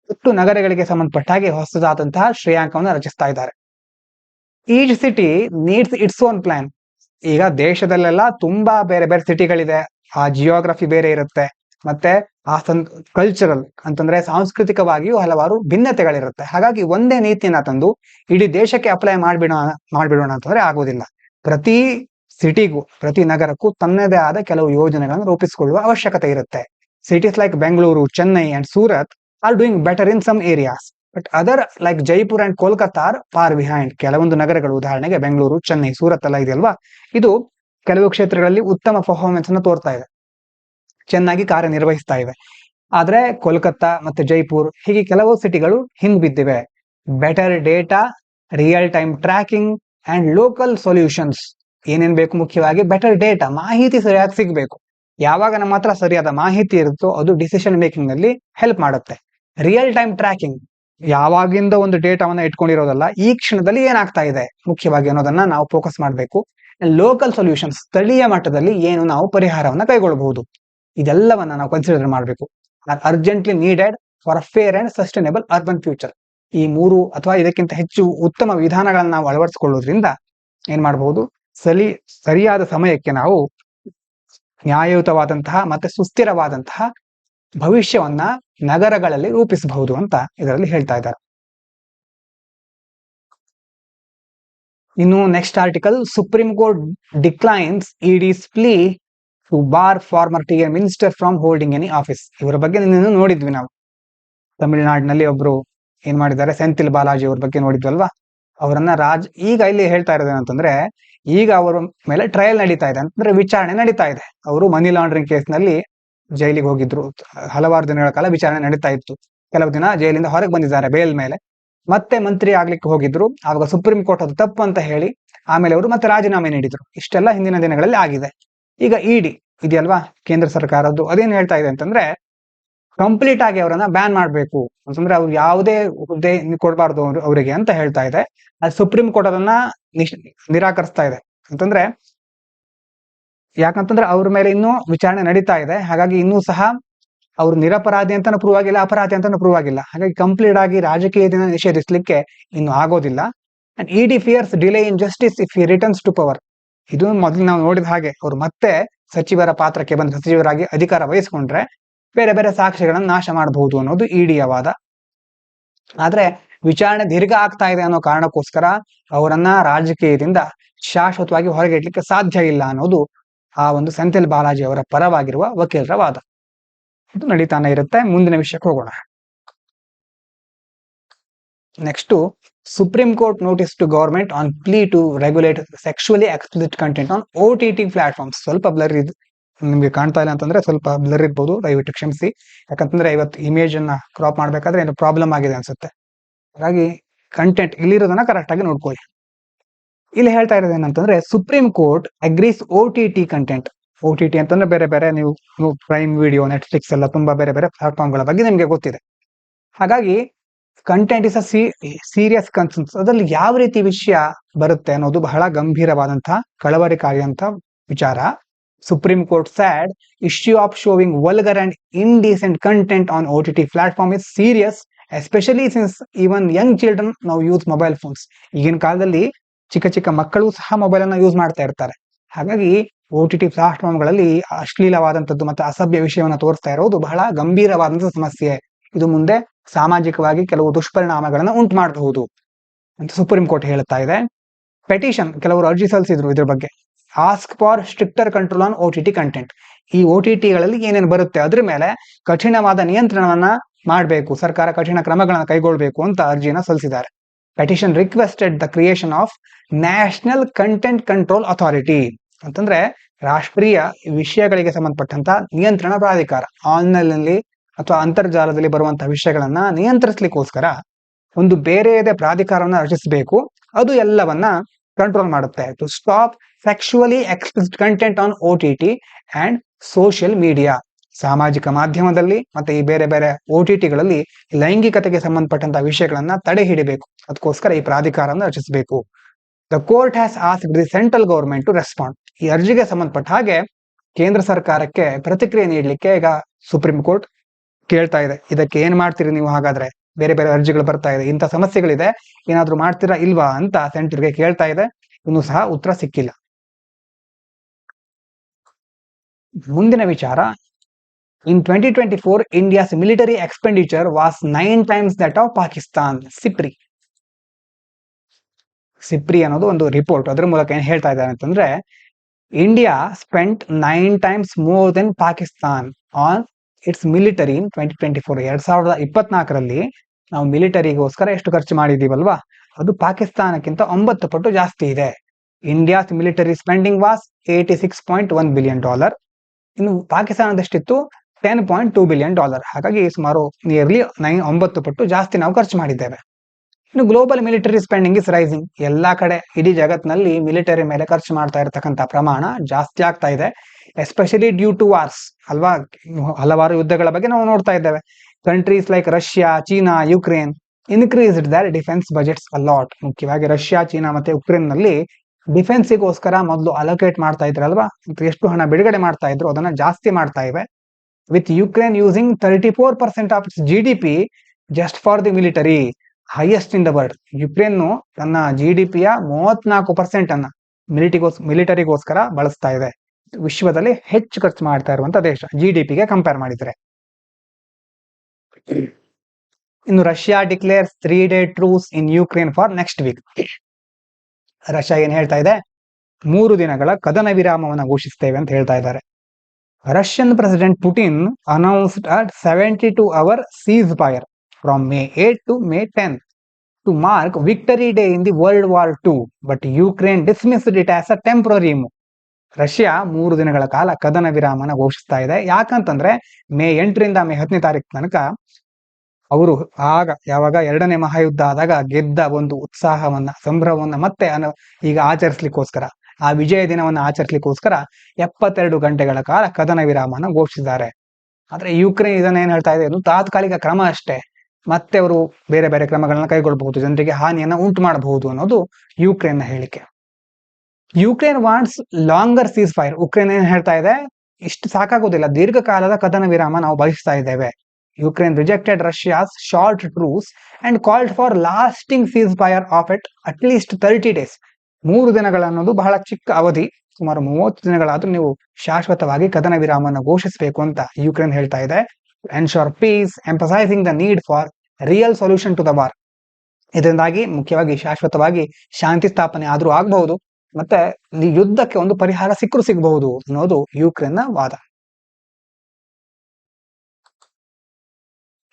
10 ನಗರಗಳಿಗೆ ಸಂಬಂಧಪಟ್ಟ ಹಾಗೆ ಹೊಸದಾದಂತಹ ಶ್ರೇಯಾಂಕವನ್ನು ರಚಿಸ್ತಾ ಇದ್ದಾರೆ. Each city needs its own plan. ಈಗ ದೇಶದಲ್ಲೆಲ್ಲ ತುಂಬಾ ಬೇರೆ ಬೇರೆ ಸಿಟಿಗಳಿದೆ, ಆ ಜಿಯೋಗ್ರಫಿ ಬೇರೆ ಇರುತ್ತೆ, ಮತ್ತೆ ಆ ಕಲ್ಚರಲ್ ಅಂತಂದ್ರೆ ಸಾಂಸ್ಕೃತಿಕವಾಗಿಯೂ ಹಲವಾರು ಭಿನ್ನತೆಗಳಿರುತ್ತೆ. ಹಾಗಾಗಿ ಒಂದೇ ನೀತಿಯನ್ನ ತಂದು ಇಡೀ ದೇಶಕ್ಕೆ ಅಪ್ಲೈ ಮಾಡ್ಬಿಡೋಣ ಅಂತಂದ್ರೆ ಆಗುವುದಿಲ್ಲ. ಪ್ರತಿ ಸಿಟಿಗೂ, ಪ್ರತಿ ನಗರಕ್ಕೂ ತನ್ನದೇ ಆದ ಕೆಲವು ಯೋಜನೆಗಳನ್ನು ರೂಪಿಸಿಕೊಳ್ಳುವ ಅವಶ್ಯಕತೆ ಇರುತ್ತೆ. Cities like Bengaluru, Chennai and Surat are doing better in some areas, but other like Jaipur and Kolkata are far behind. ಕೆಲವೊಂದು ನಗರಗಳು, ಉದಾಹರಣೆಗೆ ಬೆಂಗಳೂರು, ಚೆನ್ನೈ, ಸೂರತ್ ಎಲ್ಲ ಇದೆಯಲ್ವಾ, ಇದು ಕೆಲವು ಕ್ಷೇತ್ರಗಳಲ್ಲಿ ಉತ್ತಮ ಪರ್ಫಾರ್ಮೆನ್ಸ್ ಅನ್ನು ತೋರ್ತಾ ಇದೆ, ಚೆನ್ನಾಗಿ ಕಾರ್ಯನಿರ್ವಹಿಸ್ತಾ ಇವೆ. ಆದ್ರೆ ಕೋಲ್ಕತ್ತಾ ಮತ್ತೆ ಜೈಪುರ್ ಹೀಗೆ ಕೆಲವು ಸಿಟಿಗಳು ಹಿಂದ್ ಬಿದ್ದಿವೆ. Better data, real time tracking and local solutions. ಏನೇನ್ ಬೇಕು? ಮುಖ್ಯವಾಗಿ ಬೆಟರ್ ಡೇಟಾ, ಮಾಹಿತಿ ಸರಿಯಾಗಿ ಸಿಗ್ಬೇಕು. ಯಾವಾಗ ನಮ್ಮ ಹತ್ರ ಸರಿಯಾದ ಮಾಹಿತಿ ಇರುತ್ತೋ ಅದು ಡಿಸಿಷನ್ ಮೇಕಿಂಗ್ ನಲ್ಲಿ ಹೆಲ್ಪ್ ಮಾಡುತ್ತೆ. ರಿಯಲ್ ಟೈಮ್ ಟ್ರ್ಯಾಕಿಂಗ್, ಯಾವಾಗಿಂದ ಒಂದು ಡೇಟಾವನ್ನ ಇಟ್ಕೊಂಡಿರೋದಲ್ಲ, ಈ ಕ್ಷಣದಲ್ಲಿ ಏನಾಗ್ತಾ ಇದೆ ಮುಖ್ಯವಾಗಿ ಅನ್ನೋದನ್ನ ನಾವು ಫೋಕಸ್ ಮಾಡಬೇಕು. ಲೋಕಲ್ ಸೊಲ್ಯೂಷನ್ಸ್, ಸ್ಥಳೀಯ ಮಟ್ಟದಲ್ಲಿ ಏನು ನಾವು ಪರಿಹಾರವನ್ನ ಕೈಗೊಳ್ಳಬಹುದು, ಇದೆಲ್ಲವನ್ನ ನಾವು ಕನ್ಸಿಡರ್ ಮಾಡಬೇಕು. Urgently needed for a fair and sustainable urban future. ಈ 3 ಅಥವಾ ಇದಕ್ಕಿಂತ ಹೆಚ್ಚು ಉತ್ತಮ ವಿಧಾನಗಳನ್ನ ನಾವು ಅಳವಡಿಸಿಕೊಳ್ಳೋದ್ರಿಂದ ಏನ್ ಮಾಡಬಹುದು? ಸರಿಯಾದ ಸಮಯಕ್ಕೆ ನಾವು ನ್ಯಾಯಯುತವಾದಂತಹ ಮತ್ತೆ ಸುಸ್ಥಿರವಾದಂತಹ ಭವಿಷ್ಯವನ್ನ ನಗರಗಳಲ್ಲಿ ರೂಪಿಸಬಹುದು ಅಂತ ಇದರಲ್ಲಿ ಹೇಳ್ತಾ ಇದ್ದಾರೆ. ಇನ್ನು next article, Supreme Court declines ED's plea to bar former TN minister from holding any office. ಇವರ ಬಗ್ಗೆ ನಿನ್ನೆ ನೋಡಿದ್ವಿ ನಾವು. ತಮಿಳುನಾಡಿನಲ್ಲಿ ಒಬ್ರು ಏನ್ ಮಾಡಿದ್ದಾರೆ, ಸೆಂಥಿಲ್ ಬಾಲಾಜಿ ಅವ್ರ ಬಗ್ಗೆ ನೋಡಿದ್ವಲ್ವಾ. ಅವರನ್ನ ಈಗ ಇಲ್ಲಿ ಹೇಳ್ತಾ ಇರೋದೇನಂತಂದ್ರೆ, ಈಗ ಅವರ ಮೇಲೆ ಟ್ರಯಲ್ ನಡೀತಾ ಇದೆ, ಅಂತಂದ್ರೆ ವಿಚಾರಣೆ ನಡೀತಾ ಇದೆ. ಅವರು ಮನಿ ಲಾಂಡ್ರಿಂಗ್ ಕೇಸ್ ನಲ್ಲಿ ಜೈಲಿಗೆ ಹೋಗಿದ್ರು, ಹಲವಾರು ದಿನಗಳ ಕಾಲ ವಿಚಾರಣೆ ನಡೀತಾ ಇತ್ತು. ಕೆಲವು ದಿನ ಜೈಲಿಂದ ಹೊರಗೆ ಬಂದಿದ್ದಾರೆ ಬೇಲ್ ಮೇಲೆ. ಮತ್ತೆ ಮಂತ್ರಿ ಆಗ್ಲಿಕ್ಕೆ ಹೋಗಿದ್ರು, ಆವಾಗ ಸುಪ್ರೀಂ ಕೋರ್ಟ್ ಅದು ತಪ್ಪು ಅಂತ ಹೇಳಿ ಆಮೇಲೆ ಅವರು ಮತ್ತೆ ರಾಜೀನಾಮೆ ನೀಡಿದ್ರು. ಇಷ್ಟೆಲ್ಲ ಹಿಂದಿನ ದಿನಗಳಲ್ಲಿ ಆಗಿದೆ. ಈಗ ಇಡಿ ಇದೆಯಲ್ವಾ, ಕೇಂದ್ರ ಸರ್ಕಾರದ್ದು, ಅದೇನ್ ಹೇಳ್ತಾ ಇದೆ ಅಂತಂದ್ರೆ, ಕಂಪ್ಲೀಟ್ ಆಗಿ ಅವರನ್ನ ಬ್ಯಾನ್ ಮಾಡ್ಬೇಕು ಅಂತಂದ್ರೆ, ಅವ್ರು ಯಾವುದೇ ಹುದ್ದೆ ಕೊಡಬಾರ್ದು ಅವರಿಗೆ ಅಂತ ಹೇಳ್ತಾ ಇದೆ. ಅದು ಸುಪ್ರೀಂ ಕೋರ್ಟ್ ಅದನ್ನ ನಿರಾಕರಿಸ್ತಾ ಇದೆ. ಅಂತಂದ್ರೆ ಯಾಕಂತಂದ್ರೆ ಅವ್ರ ಮೇಲೆ ಇನ್ನೂ ವಿಚಾರಣೆ ನಡೀತಾ ಇದೆ. ಹಾಗಾಗಿ ಇನ್ನೂ ಸಹ ಅವ್ರು ನಿರಪರಾಧಿ ಅಂತಾನು ಪ್ರೂವ್ ಆಗಿಲ್ಲ, ಅಪರಾಧಿ ಅಂತಾನು ಪ್ರೂವ್ ಆಗಿಲ್ಲ. ಹಾಗಾಗಿ ಕಂಪ್ಲೀಟ್ ಆಗಿ ರಾಜಕೀಯದಿಂದ ನಿಷೇಧಿಸಲಿಕ್ಕೆ ಇನ್ನು ಆಗೋದಿಲ್ಲ. And ED fears delay in justice if he returns to power. ಇದು ಮೊದಲು ನಾವು ನೋಡಿದ ಹಾಗೆ, ಅವ್ರು ಮತ್ತೆ ಸಚಿವರ ಪಾತ್ರಕ್ಕೆ ಬಂದ ಸಚಿವರಾಗಿ ಅಧಿಕಾರ ವಹಿಸ್ಕೊಂಡ್ರೆ ಬೇರೆ ಬೇರೆ ಸಾಕ್ಷ್ಯಗಳನ್ನು ನಾಶ ಮಾಡಬಹುದು ಅನ್ನೋದು ಇಡಿಯ ವಾದ. ಆದ್ರೆ ವಿಚಾರಣೆ ದೀರ್ಘ ಆಗ್ತಾ ಇದೆ ಅನ್ನೋ ಕಾರಣಕ್ಕೋಸ್ಕರ ಅವರನ್ನ ರಾಜಕೀಯದಿಂದ ಶಾಶ್ವತವಾಗಿ ಹೊರಗೆ ಇಡ್ಲಿಕ್ಕೆ ಸಾಧ್ಯ ಇಲ್ಲ ಅನ್ನೋದು ಆ ಒಂದು ಸೆಂಥಿಲ್ ಬಾಲಾಜಿ ಅವರ ಪರವಾಗಿರುವ ವಕೀಲರ ವಾದ. ಇದು ನಡೀತಾನೆ ಇರುತ್ತೆ. ಮುಂದಿನ ವಿಷಯಕ್ಕೆ ಹೋಗೋಣ. Next, supreme court notice to government on plea to regulate sexually explicit content on OTT platforms. ಸ್ವಲ್ಪ ಬ್ಲರ್ ಇದು ನಿಮ್ಗೆ ಕಾಣ್ತಾ ಇಲ್ಲ ಅಂತಂದ್ರೆ ಸ್ವಲ್ಪ ಬ್ಲರ್ ಇರ್ಬೋದು, ದಯವಿಟ್ಟು ಕ್ಷಮಿಸಿ. ಯಾಕಂತಂದ್ರೆ ಇವತ್ತು ಇಮೇಜ್ ಅನ್ನ ಕ್ರಾಪ್ ಮಾಡ್ಬೇಕಾದ್ರೆ ಏನೋ ಪ್ರಾಬ್ಲಮ್ ಆಗಿದೆ ಅನ್ಸುತ್ತೆ. ಹಾಗಾಗಿ ಕಂಟೆಂಟ್ ಇಲ್ಲಿರೋದನ್ನ ಕರೆಕ್ಟ್ ಆಗಿ ನೋಡ್ಕೊಳ್ಳಿ. ಇಲ್ಲಿ ಹೇಳ್ತಾ ಇರೋದು ಏನಂತಂದ್ರೆ, supreme court agrees OTT content. OTT ಅಂತಂದ್ರೆ ಬೇರೆ ಬೇರೆ, ನೀವು ಪ್ರೈಮ್ ವಿಡಿಯೋ, ನೆಟ್ಫ್ಲಿಕ್ಸ್ ಎಲ್ಲ ತುಂಬಾ ಬೇರೆ ಬೇರೆ ಪ್ಲಾಟ್ಫಾರ್ಮ್ಗಳ ಬಗ್ಗೆ ನಿಮ್ಗೆ ಗೊತ್ತಿದೆ. ಹಾಗಾಗಿ content is a serious concerns. ಅದರಲ್ಲಿ ಯಾವ ರೀತಿ ವಿಷಯ ಬರುತ್ತೆ ಅನ್ನೋದು ಬಹಳ ಗಂಭೀರವಾದಂತಹ ಕಳವಳಕಾರಿಯಂತ ವಿಚಾರ. Supreme Court said issue of showing vulgar and indecent content on OTT platform is serious, especially since even young children ನಾವು ಯೂಸ್ ಮೊಬೈಲ್ ಫೋನ್ಸ್. ಈಗಿನ ಕಾಲದಲ್ಲಿ ಚಿಕ್ಕ ಚಿಕ್ಕ ಮಕ್ಕಳು ಸಹ ಮೊಬೈಲ್ ಅನ್ನ ಯೂಸ್ ಮಾಡ್ತಾ ಇರ್ತಾರೆ. ಹಾಗಾಗಿ OTT ಪ್ಲಾಟ್ಫಾರ್ಮ್ಗಳಲ್ಲಿ ಅಶ್ಲೀಲವಾದಂಥದ್ದು ಮತ್ತೆ ಅಸಭ್ಯ ವಿಷಯವನ್ನು ತೋರಿಸ್ತಾ ಇರೋದು ಬಹಳ ಗಂಭೀರವಾದಂತಹ ಸಮಸ್ಯೆ. ಇದು ಮುಂದೆ ಸಾಮಾಜಿಕವಾಗಿ ಕೆಲವು ದುಷ್ಪರಿಣಾಮಗಳನ್ನು ಉಂಟು ಮಾಡಬಹುದು ಅಂತ ಸುಪ್ರೀಂ ಕೋರ್ಟ್ ಹೇಳ್ತಾ ಇದೆ. ಪೆಟಿಷನ್, ಕೆಲವರು ಅರ್ಜಿ ಸಲ್ಲಿಸಿದ್ರು ಇದ್ರ ಬಗ್ಗೆ. Ask for stricter control on OTT content. ಈ OTTಗಳಲ್ಲಿ ಏನೇನು ಬರುತ್ತೆ ಅದ್ರ ಮೇಲೆ ಕಠಿಣವಾದ ನಿಯಂತ್ರಣವನ್ನ ಮಾಡಬೇಕು, ಸರ್ಕಾರ ಕಠಿಣ ಕ್ರಮಗಳನ್ನು ಕೈಗೊಳ್ಳಬೇಕು ಅಂತ ಅರ್ಜಿನ ಸಲ್ಲಿಸಿದ್ದಾರೆ. Petition requested the creation of national content control authority. ಅಂತಂದ್ರೆ ರಾಷ್ಟ್ರೀಯ ವಿಷಯಗಳಿಗೆ ಸಂಬಂಧಪಟ್ಟಂತ ನಿಯಂತ್ರಣ ಪ್ರಾಧಿಕಾರ. ಆನ್ಲೈನ್ ಅಥವಾ ಅಂತರ್ಜಾಲದಲ್ಲಿ ಬರುವಂತಹ ವಿಷಯಗಳನ್ನ ನಿಯಂತ್ರಿಸಲಿಕ್ಕೋಸ್ಕರ ಒಂದು ಬೇರೆಯದೇ ಪ್ರಾಧಿಕಾರವನ್ನ ರಚಿಸಬೇಕು. ಅದು ಎಲ್ಲವನ್ನ ಕಂಟ್ರೋಲ್ ಮಾಡುತ್ತೆ. To stop sexually explicit content on OTT and social media. ಸಾಮಾಜಿಕ ಮಾಧ್ಯಮದಲ್ಲಿ ಮತ್ತೆ ಈ ಬೇರೆ ಬೇರೆ OTTಗಳಲ್ಲಿ ಲೈಂಗಿಕತೆಗೆ ಸಂಬಂಧಪಟ್ಟಂತಹ ವಿಷಯಗಳನ್ನ ತಡೆ ಹಿಡಿಬೇಕು. ಅದಕ್ಕೋಸ್ಕರ ಈ ಪ್ರಾಧಿಕಾರವನ್ನು ರಚಿಸಬೇಕು. The court has asked the central government to respond. ಈ ಅರ್ಜಿಗೆ ಸಂಬಂಧಪಟ್ಟ ಹಾಗೆ ಕೇಂದ್ರ ಸರ್ಕಾರಕ್ಕೆ ಪ್ರತಿಕ್ರಿಯೆ ನೀಡಲಿಕ್ಕೆ ಈಗ ಸುಪ್ರೀಂ ಕೋರ್ಟ್ ಕೇಳ್ತಾ ಇದೆ. ಇದಕ್ಕೆ ಏನ್ ಮಾಡ್ತೀರಿ ನೀವು? ಹಾಗಾದ್ರೆ ಬೇರೆ ಬೇರೆ ಅರ್ಜಿಗಳು ಬರ್ತಾ ಇದೆ, ಇಂಥ ಸಮಸ್ಯೆಗಳಿದೆ, ಏನಾದ್ರೂ ಮಾಡ್ತೀರಾ ಇಲ್ವಾ ಅಂತ ಸೆಂಟರ್ಗೆ ಕೇಳ್ತಾ ಇದೆ. ಇನ್ನೂ ಸಹ ಉತ್ತರ ಸಿಕ್ಕಿಲ್ಲ. ಮುಂದಿನ ವಿಚಾರ, in 2024 India's military expenditure was 9 times that of Pakistan. SIPRI ಅನ್ನೋದು ಒಂದು ರಿಪೋರ್ಟ್. ಅದ್ರ ಮೂಲಕ ಏನ್ ಹೇಳ್ತಾ ಇದ್ದಾರೆ ಅಂತಂದ್ರೆ, India spent 9 times more than Pakistan on its military in 2024. 2024ರಲ್ಲಿ ನಾವು ಮಿಲಿಟರಿಗೋಸ್ಕರ ಎಷ್ಟು ಖರ್ಚು ಮಾಡಿದೀವಲ್ವಾ, ಅದು ಪಾಕಿಸ್ತಾನಕ್ಕಿಂತ 9 ಪಟ್ಟು ಜಾಸ್ತಿ ಇದೆ. India's military spending was $86.1 billion. ಇನ್ನು ಪಾಕಿಸ್ತಾನದಷ್ಟಿತ್ತು $10.2 ಬಿಲಿಯನ್. ಹಾಗಾಗಿ ಸುಮಾರು ನಿಯರ್ಲಿ 9 ಪಟ್ಟು ಜಾಸ್ತಿ ನಾವು ಖರ್ಚು ಮಾಡಿದ್ದೇವೆ. ಇನ್ನು global military spending is rising. ಎಲ್ಲಾ ಕಡೆ ಇಡೀ ಜಗತ್ತಿನಲ್ಲಿ ಮಿಲಿಟರಿ ಮೇಲೆ ಖರ್ಚು ಮಾಡ್ತಾ ಇರತಕ್ಕಂಥ ಪ್ರಮಾಣ ಜಾಸ್ತಿ ಆಗ್ತಾ ಇದೆ, ಎಸ್ಪೆಷಲಿ ಡ್ಯೂ ಟು ವಾರ್ಸ್ ಅಲ್ವಾ. ಹಲವಾರು ಯುದ್ಧಗಳ ಬಗ್ಗೆ ನಾವು ನೋಡ್ತಾ ಇದ್ದೇವೆ. Countries like Russia, China, Ukraine increased their defence budgets allot. ಮುಖ್ಯವಾಗಿ ರಷ್ಯಾ, ಚೀನಾ ಮತ್ತೆ ಯುಕ್ರೇನ್ ನಲ್ಲಿ ಡಿಫೆನ್ಸಿಗೋಸ್ಕರ ಮೊದಲು ಅಲೋಕೇಟ್ ಮಾಡ್ತಾ ಇದ್ರಲ್ವಾ, ಎಷ್ಟು ಹಣ ಬಿಡುಗಡೆ ಮಾಡ್ತಾ ಇದ್ರು ಅದನ್ನ ಜಾಸ್ತಿ ಮಾಡ್ತಾ ಇವೆ. With Ukraine using 34% of it's GDP just for the military, highest in the world. Ukraine ತನ್ನ GDPಯ 34% ಅನ್ನ ಮಿಲಿಟರಿಗೋಸ್ಕರ ಬಳಸ್ತಾ ಇದೆ. ವಿಶ್ವದಲ್ಲಿ ಹೆಚ್ಚು ಖರ್ಚು ಮಾಡ್ತಾ ಇರುವಂತ ದೇಶ GDPಗೆ ಕಂಪೇರ್ ಮಾಡಿದ್ರೆ. ಇನ್ನು Russia declares 3-day truce in Ukraine for next week. Russia ಏನ್ ಹೇಳ್ತಾ ಇದೆ, 3 ದಿನಗಳ ಕದನ ವಿರಾಮವನ್ನು ಘೋಷಿಸ್ತೇವೆ ಅಂತ ಹೇಳ್ತಾ ಇದ್ದಾರೆ. Russian president Putin announced a 72-hour seize fire from May 8 to May 10 to mark Victory Day in the World War II, but Ukraine dismissed it as a temporary move. Russia 3 ದಿನಗಳ ಕಾಲ ಕದನ ವಿರಾಮನ ಘೋಷಿಸ್ತಾ ಇದೆ. ಯಾಕಂತಂದ್ರೆ May 8ರಿಂದ May 10 ತನಕ ಅವರು ಯಾವಾಗ 2ನೇ ಮಹಾಯುದ್ಧ ಆದಾಗ ಗೆದ್ದ ಒಂದು ಉತ್ಸಾಹವನ್ನ, ಸಂಭ್ರಮವನ್ನ ಮತ್ತೆ ಈಗ ಆಚರಿಸ್ಲಿಕ್ಕೋಸ್ಕರ, ಆ ವಿಜಯ ದಿನವನ್ನ ಆಚರಿಸ್ಲಿಕ್ಕೋಸ್ಕರ 72 ಗಂಟೆಗಳ ಕಾಲ ಕದನ ವಿರಾಮನ ಘೋಷಿಸಿದ್ದಾರೆ. ಆದ್ರೆ ಯುಕ್ರೇನ್ ಇದನ್ನ ಏನ್ ಹೇಳ್ತಾ ಇದೆ, ಇದು ತಾತ್ಕಾಲಿಕ ಕ್ರಮ ಅಷ್ಟೇ, ಮತ್ತೆ ಅವರು ಬೇರೆ ಬೇರೆ ಕ್ರಮಗಳನ್ನ ಕೈಗೊಳ್ಳಬಹುದು, ಜನರಿಗೆ ಹಾನಿಯನ್ನ ಉಂಟು ಮಾಡಬಹುದು ಅನ್ನೋದು ಯುಕ್ರೇನ್ನ ಹೇಳಿಕೆ. Ukraine wants longer seize fire. Ukraine ಏನ್ ಹೇಳ್ತಾ ಇದೆ, ಇಷ್ಟು ಸಾಕಾಗೋದಿಲ್ಲ, ದೀರ್ಘಕಾಲದ ಕದನ ವಿರಾಮ ನಾವು ಬಯಸ್ತಾ ಇದ್ದೇವೆ. Ukraine rejected Russia's short truce and called for lasting ceasefire of at least 30 days. 3 ದಿನಗಳನ್ನೋದು ಬಹಳ ಚಿಕ್ಕ ಅವಧಿ, ಸುಮಾರು 30 ದಿನಗಳಾದ್ರೂ ನೀವು ಶಾಶ್ವತವಾಗಿ ಕದನ ವಿರಾಮವನ್ನು ಘೋಷಿಸಬೇಕು ಅಂತ ಯುಕ್ರೇನ್ ಹೇಳ್ತಾ ಇದೆ. Ensure peace, emphasising the need for real solution to the war. ಇದರಿಂದಾಗಿ ಮುಖ್ಯವಾಗಿ ಶಾಶ್ವತವಾಗಿ ಶಾಂತಿ ಸ್ಥಾಪನೆ ಆದ್ರೂ ಆಗಬಹುದು, ಮತ್ತೆ ಯುದ್ಧಕ್ಕೆ ಒಂದು ಪರಿಹಾರ ಸಿಗಬಹುದು ಅನ್ನೋದು ಯುಕ್ರೇನ್ನ ವಾದ.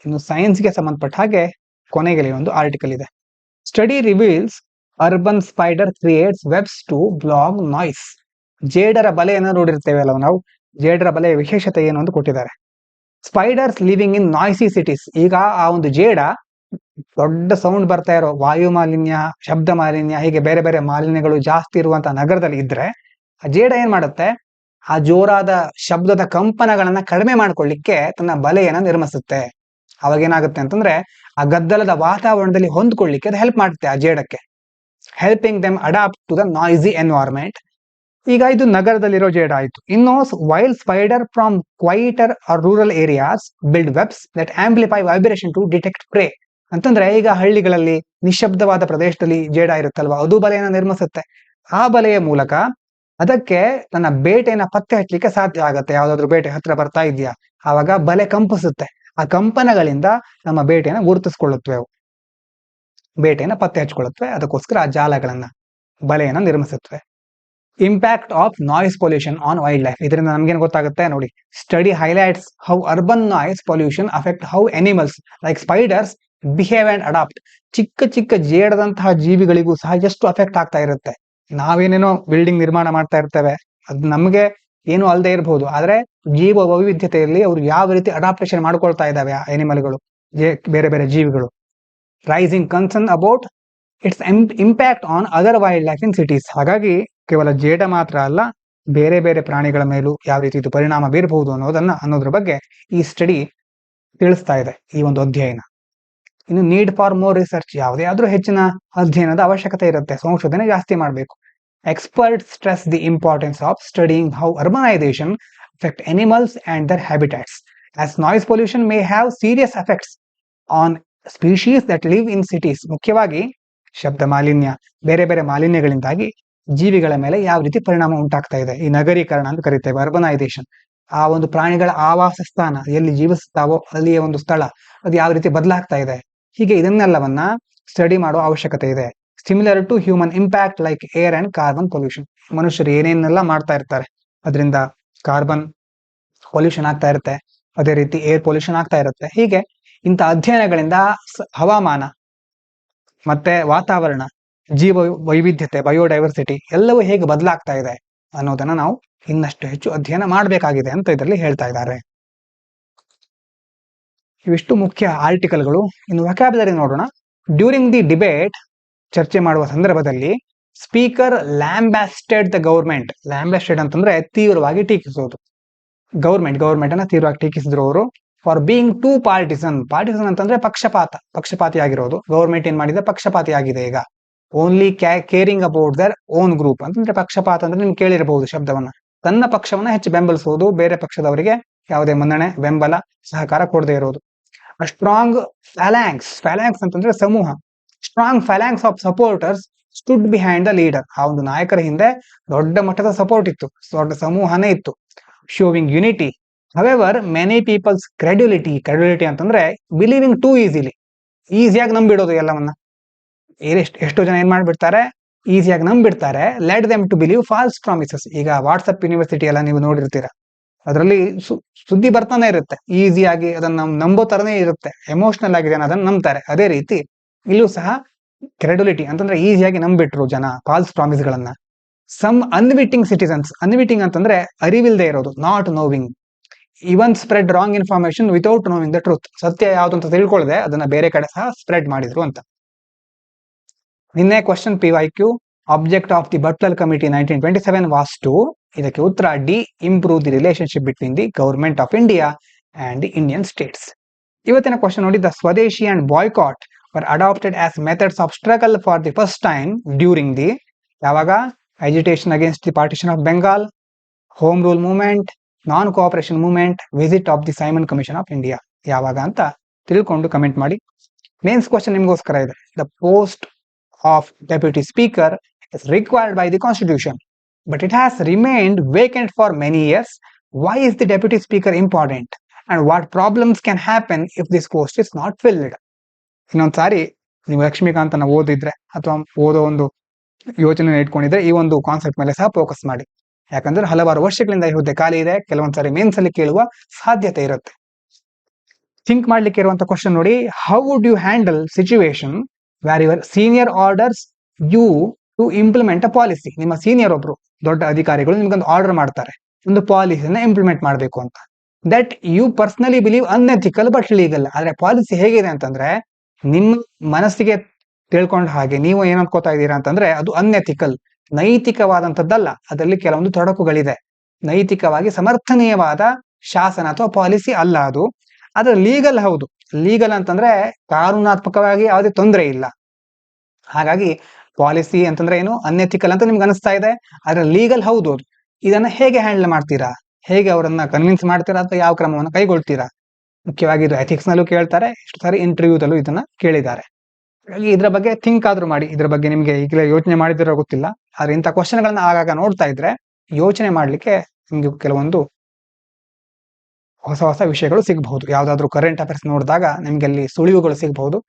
ಇನ್ನು ಸೈನ್ಸ್ಗೆ ಸಂಬಂಧಪಟ್ಟ ಹಾಗೆ ಕೊನೆಗೆ ಒಂದು ಆರ್ಟಿಕಲ್ ಇದೆ. Study reveals urban spider creates webs to block noise. ಜೇಡರ ಬಲೆಯನ್ನು ನೋಡಿರ್ತೇವೆ ಅಲ್ಲ ನಾವು, ಜೇಡರ ಬಲೆಯ ವಿಶೇಷತೆ ಏನು ಅಂತ ಕೊಟ್ಟಿದ್ದಾರೆ. Spiders living in ನಾಯ್ಸಿ cities. ಈಗ ಆ ಒಂದು ಜೇಡ ದೊಡ್ಡ ಸೌಂಡ್ ಬರ್ತಾ ಇರೋ ವಾಯು ಮಾಲಿನ್ಯ, ಶಬ್ದ ಮಾಲಿನ್ಯ, ಹೀಗೆ ಬೇರೆ ಬೇರೆ ಮಾಲಿನ್ಯಗಳು ಜಾಸ್ತಿ ಇರುವಂತಹ ನಗರದಲ್ಲಿ ಇದ್ರೆ ಆ ಜೇಡ ಏನ್ ಮಾಡುತ್ತೆ, ಆ ಜೋರಾದ ಶಬ್ದದ ಕಂಪನಗಳನ್ನ ಕಡಿಮೆ ಮಾಡ್ಕೊಳ್ಳಿಕ್ಕೆ ತನ್ನ ಬಲೆಯನ್ನ ನಿರ್ಮಿಸುತ್ತೆ. ಅವಾಗ ಏನಾಗುತ್ತೆ ಅಂತಂದ್ರೆ ಆ ಗದ್ದಲದ ವಾತಾವರಣದಲ್ಲಿ ಹೊಂದ್ಕೊಳ್ಳಿಕ್ಕೆ ಅದು ಹೆಲ್ಪ್ ಮಾಡುತ್ತೆ ಆ ಜೇಡಕ್ಕೆ, helping them adapt to the noisy environment. ಈಗ ಇದು ನಗರದಲ್ಲಿರೋ ಜೇಡ ಆಯ್ತು. ಇನ್ನು while spider from quieter or rural areas build webs that amplify vibration to detect prey. ಅಂತಂದ್ರೆ ಈಗ ಹಳ್ಳಿಗಳಲ್ಲಿ ನಿಶಬ್ದವಾದ ಪ್ರದೇಶದಲ್ಲಿ ಜೇಡ ಇರುತ್ತಲ್ವಾ, ಅದು ಬಲೆಯನ್ನ ನಿರ್ಮಿಸುತ್ತೆ. ಆ ಬಲೆಯ ಮೂಲಕ ಅದಕ್ಕೆ ತನ್ನ ಬೇಟೆಯನ್ನ ಪತ್ತೆ ಹಚ್ಚಲಿಕ್ಕೆ ಸಾಧ್ಯ ಆಗುತ್ತೆ. ಯಾವ್ದಾದ್ರು ಬೇಟೆ ಹತ್ರ ಬರ್ತಾ ಇದೆಯಾ, ಆವಾಗ ಬಲೆ ಕಂಪಿಸುತ್ತೆ. ಆ ಕಂಪನಗಳಿಂದ ನಮ್ಮ ಬೇಟೆಯನ್ನ ಗುರುತಿಸ್ಕೊಳ್ಳುತ್ತವೆ, ಅವು ಬೇಟೆಯನ್ನ ಪತ್ತೆ ಹಚ್ಕೊಳ್ಳುತ್ತವೆ. ಅದಕ್ಕೋಸ್ಕರ ಆ ಜಾಲಗಳನ್ನ, ಬಲೆಯನ್ನ ನಿರ್ಮಿಸುತ್ತವೆ. Impact of noise pollution on wildlife. ಇದರಿಂದ ನಮ್ಗೇನು ಗೊತ್ತಾಗುತ್ತೆ ನೋಡಿ. Study highlights how urban noise pollution affect how animals like spiders behave and adapt. ಚಿಕ್ಕ ಚಿಕ್ಕ ಜೇಡದಂತಹ ಜೀವಿಗಳಿಗೂ ಸಹ ಎಷ್ಟು ಅಫೆಕ್ಟ್ ಆಗ್ತಾ ಇರುತ್ತೆ. ನಾವೇನೇನೋ ಬಿಲ್ಡಿಂಗ್ ನಿರ್ಮಾಣ ಮಾಡ್ತಾ ಇರ್ತೇವೆ, ಅದು ನಮ್ಗೆ ಏನು ಅಲ್ಲದೆ ಇರಬಹುದು, ಆದ್ರೆ ಜೀವ ವೈವಿಧ್ಯತೆಯಲ್ಲಿ ಅವ್ರು ಯಾವ ರೀತಿ ಅಡಾಪ್ಟೇಷನ್ ಮಾಡ್ಕೊಳ್ತಾ ಇದಾವೆ ಆ ಅನಿಮಲ್ಗಳು, ಬೇರೆ ಬೇರೆ ಜೀವಿಗಳು. Rising concern about its impact on other wildlife in cities. ಹಾಗಾಗಿ ಕೇವಲ ಜೇಡ ಮಾತ್ರ ಅಲ್ಲ, ಬೇರೆ ಬೇರೆ ಪ್ರಾಣಿಗಳ ಮೇಲೂ ಯಾವ ರೀತಿ ಇದು ಪರಿಣಾಮ ಬೀರಬಹುದು ಅನ್ನೋದ್ರ ಬಗ್ಗೆ ಈ ಸ್ಟಡಿ ತಿಳಿಸ್ತಾ ಇದೆ, ಈ ಒಂದು ಅಧ್ಯಯನ. ಇನ್ನು ನೀಡ್ ಫಾರ್ ಮೋರ್ ರಿಸರ್ಚ್. ಯಾವುದೇ ಆದ್ರೂ ಹೆಚ್ಚಿನ ಅಧ್ಯಯನದ ಅವಶ್ಯಕತೆ ಇರುತ್ತೆ, ಸಂಶೋಧನೆ ಜಾಸ್ತಿ ಮಾಡಬೇಕು. Experts stress the importance of studying how urbanization affect animals and their habitats, as noise pollution may have serious effects on species that live in cities. ಮುಖ್ಯವಾಗಿ ಶಬ್ದ ಮಾಲಿನ್ಯ, ಬೇರೆ ಬೇರೆ ಮಾಲಿನ್ಯಗಳಿಂದಾಗಿ ಜೀವಿಗಳ ಮೇಲೆ ಯಾವ ರೀತಿ ಪರಿಣಾಮ ಉಂಟಾಗ್ತಾ ಇದೆ. ಈ ನಗರೀಕರಣ ಅಂತ ಕರಿತೇವೆ, ಅರ್ಬನೈಸೇಷನ್. ಆ ಒಂದು ಪ್ರಾಣಿಗಳ ಆವಾಸ ಸ್ಥಾನ, ಎಲ್ಲಿ ಜೀವಿಸ್ತಾವೋ ಅಲ್ಲಿಯ ಒಂದು ಸ್ಥಳ, ಅದು ಯಾವ ರೀತಿ ಬದಲಾಗ್ತಾ ಇದೆ. ಹೀಗೆ ಇದನ್ನೆಲ್ಲವನ್ನ ಸ್ಟಡಿ ಮಾಡೋ ಅವಶ್ಯಕತೆ ಇದೆ. Similar to human impact like air and carbon pollution. ಮನುಷ್ಯರು ಏನೇನೆಲ್ಲ ಮಾಡ್ತಾ ಇರ್ತಾರೆ, ಅದರಿಂದ ಕಾರ್ಬನ್ ಪೊಲ್ಯೂಷನ್ ಆಗ್ತಾ ಇರುತ್ತೆ, ಅದೇ ರೀತಿ ಏರ್ ಪೊಲ್ಯೂಷನ್ ಆಗ್ತಾ ಇರುತ್ತೆ. ಹೀಗೆ ಇಂಥ ಅಧ್ಯಯನಗಳಿಂದ ಹವಾಮಾನ ಮತ್ತೆ ವಾತಾವರಣ, ಜೀವ ವೈವಿಧ್ಯತೆ, ಬಯೋಡೈವರ್ಸಿಟಿ ಎಲ್ಲವೂ ಹೇಗೆ ಬದಲಾಗ್ತಾ ಇದೆ ಅನ್ನೋದನ್ನ ನಾವು ಇನ್ನಷ್ಟು ಹೆಚ್ಚು ಅಧ್ಯಯನ ಮಾಡಬೇಕಾಗಿದೆ ಅಂತ ಇದರಲ್ಲಿ ಹೇಳ್ತಾ ಇದ್ದಾರೆ. ಇವಿಷ್ಟು ಮುಖ್ಯ ಆರ್ಟಿಕಲ್ಗಳು. ಇನ್ನು ವೊಕ್ಯಾಬ್ಯುಲರಿ ನೋಡೋಣ. ಡ್ಯೂರಿಂಗ್ ದಿ ಡಿಬೇಟ್, ಚರ್ಚೆ ಮಾಡುವ ಸಂದರ್ಭದಲ್ಲಿ ಸ್ಪೀಕರ್ ಲ್ಯಾಂಬಾಸ್ಟೆಡ್ ದ ಗೌರ್ಮೆಂಟ್. ಲ್ಯಾಂಬಾಸ್ಟೆಡ್ ಅಂತಂದ್ರೆ ತೀವ್ರವಾಗಿ ಟೀಕಿಸೋದು. ಗೌರ್ಮೆಂಟ್ ಅನ್ನ ತೀವ್ರವಾಗಿ ಟೀಕಿಸಿದ್ರು ಅವರು. For being two partisan. Partisan ಅಂತಂದ್ರೆ ಪಕ್ಷಪಾತಿಯಾಗಿರೋದು. ಗೌರ್ಮೆಂಟ್ ಏನ್ ಮಾಡಿದೆ, ಪಕ್ಷಪಾತಿ ಆಗಿದೆ ಈಗ. Only caring about their own group ಅಂತಂದ್ರೆ ಪಕ್ಷಪಾತ ಅಂದ್ರೆ ನಿಮ್ಗೆ ಕೇಳಿರಬಹುದು ಶಬ್ದವನ್ನ. ತನ್ನ ಪಕ್ಷವನ್ನ ಹೆಚ್ಚು ಬೆಂಬಲಿಸುವುದು, ಬೇರೆ ಪಕ್ಷದವರಿಗೆ ಯಾವುದೇ ಮನ್ನಣೆ, ಬೆಂಬಲ, ಸಹಕಾರ ಕೊಡದೇ ಇರೋದು. ಸ್ಟ್ರಾಂಗ್ ಫ್ಯಾಲಾಂಕ್ಸ್ ಅಂತಂದ್ರೆ ಸಮೂಹ. Strong phalanx of supporters stood behind the leader. ಆ ಒಂದು ನಾಯಕರ ಹಿಂದೆ ದೊಡ್ಡ ಮಟ್ಟದ ಸಪೋರ್ಟ್ ಇತ್ತು, ದೊಡ್ಡ ಸಮೂಹನೇ ಇತ್ತು. Showing unity. However many people's credulity ಅಂತಂದ್ರೆ ಬಿಲೀವಿಂಗ್ ಟೂ ಈಸಿಯಾಗಿ ನಂಬಿಡೋದು ಎಲ್ಲವನ್ನ. ಎಷ್ಟೋ ಜನ ಏನ್ ಮಾಡ್ಬಿಡ್ತಾರೆ, ಈಸಿಯಾಗಿ ನಂಬಿಡ್ತಾರೆ. Let them to believe false promises. ಈಗ ವಾಟ್ಸಪ್ ಯೂನಿವರ್ಸಿಟಿ ಎಲ್ಲ ನೀವು ನೋಡಿರ್ತೀರ, ಅದರಲ್ಲಿ ಸುದ್ದಿ ಬರ್ತಾನೆ ಇರುತ್ತೆ, ಈಸಿಯಾಗಿ ಅದನ್ನ ನಂಬೋ ತರನೇ ಇರುತ್ತೆ. ಎಮೋಷನಲ್ ಆಗಿದೆ ಅದನ್ನ ನಂಬ್ತಾರೆ. ಅದೇ ರೀತಿ ಇಲ್ಲೂ ಸಹ ಕ್ರೆಡ್ಯುಲಿಟಿ ಅಂತಂದ್ರೆ ಈಸಿಯಾಗಿ ನಂಬಿಟ್ರು ಜನ ಫಾಲ್ಸ್ ಪ್ರಾಮಿಸ್ ಗಳನ್ನ. Some unwitting citizens. ಅನ್ವಿಟಿಂಗ್ ಅಂತಂದ್ರೆ ಅರಿವಿಲ್ಲದೆ ಇರೋದು, not knowing. Even spread wrong information without knowing the truth. ಸತ್ಯ ಯಾವ್ದು ಅಂತ ತಿಳ್ಕೊಳ್ಳದೆ ಅದನ್ನ ಬೇರೆ ಕಡೆ ಸಹ ಸ್ಪ್ರೆಡ್ ಮಾಡಿದ್ರು ಅಂತ. ನಿನ್ನೆ question PYQ, object of the Butler committee 1927 was to. ಇದಕ್ಕೆ ಉತ್ತರ D, improve the relationship between the government of India and the Indian states. ಇವತ್ತಿನ ಕ್ವಶನ್ ನೋಡಿ, the swadeshi and boycott were adopted as methods of struggle for the first time during the ಯಾವಾಗ agitation against the partition of Bengal, home rule movement, non cooperation movement, visit of the Simon Commission of India. ಯಾವಾಗ ಅಂತ ತಿಳ್ಕೊಂಡು comment ಮಾಡಿ. Mains question ನಿಮಗೋಸ್ಕರ ಇದೆ. The post of deputy speaker is required by the constitution but it has remained vacant for many years. Why is the deputy speaker important and what problems can happen if this post is not filled. ಇನ್ನೊಂದ್ಸಾರಿ ನೀವು ಲಕ್ಷ್ಮೀಕಾಂತನ ಓದಿದ್ರೆ ಅಥವಾ ಓದೋ ಒಂದು ಯೋಚನೆ ಇಟ್ಕೊಂಡಿದ್ರೆ ಈ ಒಂದು ಕಾನ್ಸೆಪ್ಟ್ ಮೇಲೆ ಸಹ ಫೋಕಸ್ ಮಾಡಿ. ಯಾಕಂದ್ರೆ ಹಲವಾರು ವರ್ಷಗಳಿಂದ ಈ ಹುದ್ದೆ ಖಾಲಿ ಇದೆ. ಕೆಲವೊಂದ್ಸಾರಿ ಮೇನ್ಸ್ ಅಲ್ಲಿ ಕೇಳುವ ಸಾಧ್ಯತೆ ಇರುತ್ತೆ. ಥಿಂಕ್ ಮಾಡ್ಲಿಕ್ಕೆ ಇರುವಂತ ಕ್ವಶನ್ ನೋಡಿ, how would you handle situation where your senior orders you to implement a policy. ನಿಮ್ಮ ಸೀನಿಯರ್ ಒಬ್ರು ದೊಡ್ಡ ಅಧಿಕಾರಿಗಳು ನಿಮ್ಗೊಂದು ಆರ್ಡರ್ ಮಾಡ್ತಾರೆ, ಒಂದು ಪಾಲಿಸಿನ ಇಂಪ್ಲಿಮೆಂಟ್ ಮಾಡಬೇಕು ಅಂತ. That you personally believe unethical but legal. ಆದ್ರೆ ಪಾಲಿಸಿ ಹೇಗಿದೆ ಅಂತಂದ್ರೆ ನಿಮ್ಮ ಮನಸ್ಸಿಗೆ ತಿಳ್ಕೊಂಡ ಹಾಗೆ ನೀವು ಏನ್ ಅನ್ಕೋತಾ ಇದ್ದೀರಾ ಅಂತಂದ್ರೆ ಅದು ಅನ್ಎಥಿಕಲ್, ನೈತಿಕವಾದಂಥದ್ದಲ್ಲ. ಅದರಲ್ಲಿ ಕೆಲವೊಂದು ತೊಡಕುಗಳಿದೆ. ನೈತಿಕವಾಗಿ ಸಮರ್ಥನೀಯವಾದ ಶಾಸನ ಅಥವಾ ಪಾಲಿಸಿ ಅಲ್ಲ ಅದು. ಆದ್ರೆ ಲೀಗಲ್ ಹೌದು. ಲೀಗಲ್ ಅಂತಂದ್ರೆ ಕಾನೂನಾತ್ಮಕವಾಗಿ ಯಾವುದೇ ತೊಂದರೆ ಇಲ್ಲ. ಹಾಗಾಗಿ ಪಾಲಿಸಿ ಅಂತಂದ್ರೆ ಏನು, ಅನ್ಎಥಿಕಲ್ ಅಂತ ನಿಮ್ಗೆ ಅನಿಸ್ತಾ ಇದೆ, ಆದ್ರೆ ಲೀಗಲ್ ಹೌದು ಅದು. ಇದನ್ನ ಹೇಗೆ ಹ್ಯಾಂಡಲ್ ಮಾಡ್ತೀರಾ, ಹೇಗೆ ಅವರನ್ನ ಕನ್ವಿನ್ಸ್ ಮಾಡ್ತೀರಾ ಅಥವಾ ಯಾವ ಕ್ರಮವನ್ನು ಕೈಗೊಳ್ತೀರಾ? ಮುಖ್ಯವಾಗಿ ಇದು ಎಥಿಕ್ಸ್ ನಲ್ಲೂ ಕೇಳ್ತಾರೆ, ಎಷ್ಟು ಸಾರಿ ಇಂಟರ್ವ್ಯೂದಲ್ಲೂ ಇದನ್ನ ಕೇಳಿದ್ದಾರೆ. ಹಾಗಾಗಿ ಇದ್ರ ಬಗ್ಗೆ ಥಿಂಕ್ ಆದ್ರೂ ಮಾಡಿ. ಇದ್ರ ಬಗ್ಗೆ ನಿಮ್ಗೆ ಈಗಲೇ ಯೋಚನೆ ಮಾಡಿದಿರೋ ಗೊತ್ತಿಲ್ಲ, ಆದ್ರೆ ಇಂಥ ಕ್ವಶನ್ಗಳನ್ನ ಆಗಾಗ ನೋಡ್ತಾ ಇದ್ರೆ ಯೋಚನೆ ಮಾಡ್ಲಿಕ್ಕೆ ನಿಮ್ಗೆ ಕೆಲವೊಂದು ಹೊಸ ವಿಷಯಗಳು ಸಿಗಬಹುದು. ಯಾವ್ದಾದ್ರು ಕರೆಂಟ್ ಅಫೇರ್ಸ್ ನೋಡಿದಾಗ ನಿಮ್ಗೆ ಅಲ್ಲಿ ಸುಳಿವುಗಳು ಸಿಗಬಹುದು.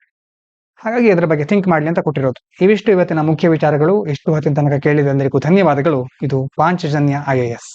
ಹಾಗಾಗಿ ಇದ್ರ ಬಗ್ಗೆ ಥಿಂಕ್ ಮಾಡ್ಲಿ ಅಂತ ಕೊಟ್ಟಿರೋದು. ಇವಿಷ್ಟು ಇವತ್ತಿನ ಮುಖ್ಯ ವಿಚಾರಗಳು. ಇಷ್ಟು ಹೊತ್ತಿನ ತನಕ ಕೇಳಿದ ಎಲ್ಲರಿಗೂ ಧನ್ಯವಾದಗಳು. ಇದು ಪಾಂಚಜನ್ಯ IAS.